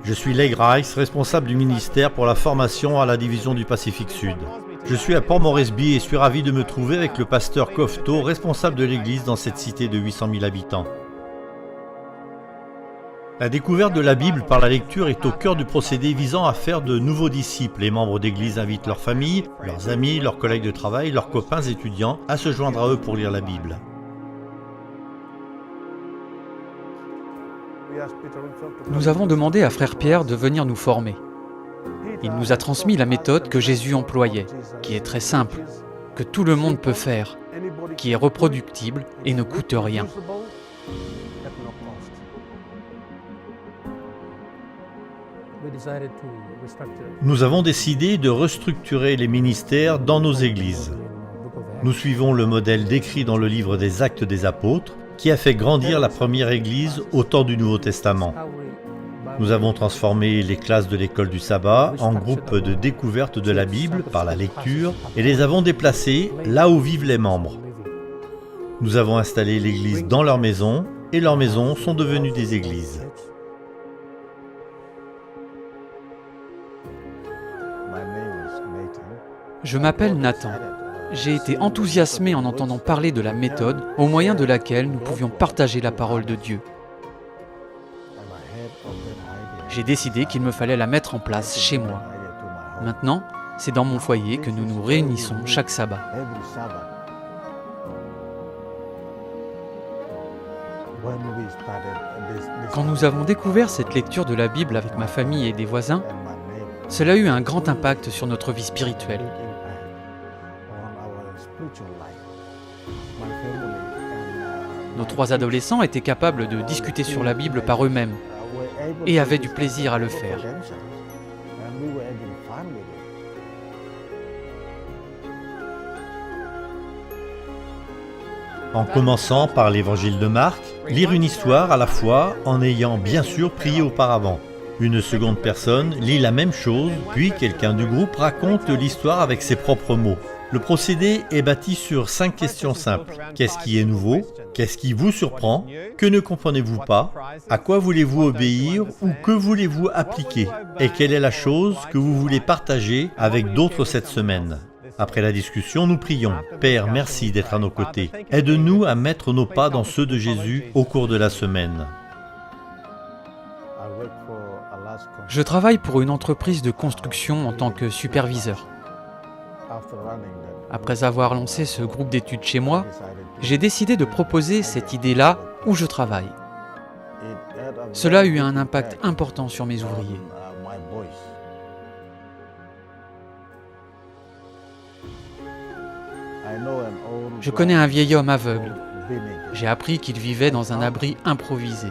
Je suis Leigh Rice, responsable du ministère pour la formation à la division du Pacifique Sud. Je suis à Port Moresby et suis ravi de me trouver avec le pasteur Kofto, responsable de l'église dans cette cité de 800 000 habitants. La découverte de la Bible par la lecture est au cœur du procédé visant à faire de nouveaux disciples. Les membres d'église invitent leurs familles, leurs amis, leurs collègues de travail, leurs copains étudiants à se joindre à eux pour lire la Bible. Nous avons demandé à Frère Pierre de venir nous former. Il nous a transmis la méthode que Jésus employait, qui est très simple, que tout le monde peut faire, qui est reproductible et ne coûte rien. Nous avons décidé de restructurer les ministères dans nos églises. Nous suivons le modèle décrit dans le livre des Actes des Apôtres, qui a fait grandir la première église au temps du Nouveau Testament. Nous avons transformé les classes de l'école du sabbat en groupes de découverte de la Bible par la lecture et les avons déplacés là où vivent les membres. Nous avons installé l'église dans leur maison et leurs maisons sont devenues des églises. Je m'appelle Nathan. J'ai été enthousiasmé en entendant parler de la méthode au moyen de laquelle nous pouvions partager la parole de Dieu. J'ai décidé qu'il me fallait la mettre en place chez moi. Maintenant, c'est dans mon foyer que nous nous réunissons chaque sabbat. Quand nous avons découvert cette lecture de la Bible avec ma famille et des voisins, cela a eu un grand impact sur notre vie spirituelle. Nos 3 adolescents étaient capables de discuter sur la Bible par eux-mêmes et avaient du plaisir à le faire. En commençant par l'évangile de Marc, lire une histoire à la fois en ayant bien sûr prié auparavant. Une seconde personne lit la même chose, puis quelqu'un du groupe raconte l'histoire avec ses propres mots. Le procédé est bâti sur 5 questions simples. Qu'est-ce qui est nouveau? Qu'est-ce qui vous surprend? Que ne comprenez-vous pas? À quoi voulez-vous obéir ou que voulez-vous appliquer? Et quelle est la chose que vous voulez partager avec d'autres cette semaine? Après la discussion, nous prions. Père, merci d'être à nos côtés. Aide-nous à mettre nos pas dans ceux de Jésus au cours de la semaine. Je travaille pour une entreprise de construction en tant que superviseur. Après avoir lancé ce groupe d'études chez moi, j'ai décidé de proposer cette idée-là où je travaille. Cela a eu un impact important sur mes ouvriers. Je connais un vieil homme aveugle. J'ai appris qu'il vivait dans un abri improvisé.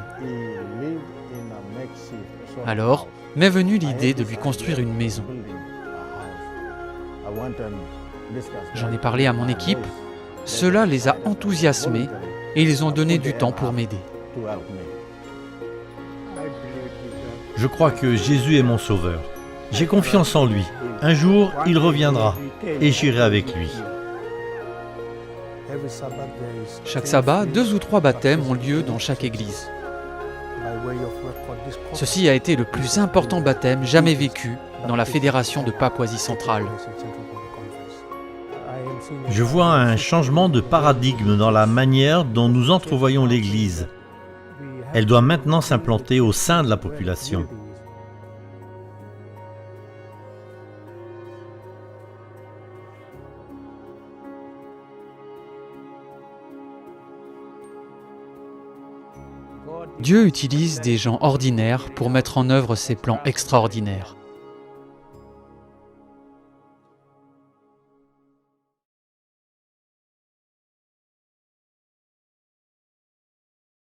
Alors, m'est venue l'idée de lui construire une maison. J'en ai parlé à mon équipe, cela les a enthousiasmés et ils ont donné du temps pour m'aider. Je crois que Jésus est mon sauveur. J'ai confiance en lui. Un jour, il reviendra et j'irai avec lui. Chaque sabbat, 2 ou 3 baptêmes ont lieu dans chaque église. Ceci a été le plus important baptême jamais vécu dans la Fédération de Papouasie centrale. Je vois un changement de paradigme dans la manière dont nous entrevoyons l'Église. Elle doit maintenant s'implanter au sein de la population. Dieu utilise des gens ordinaires pour mettre en œuvre ses plans extraordinaires.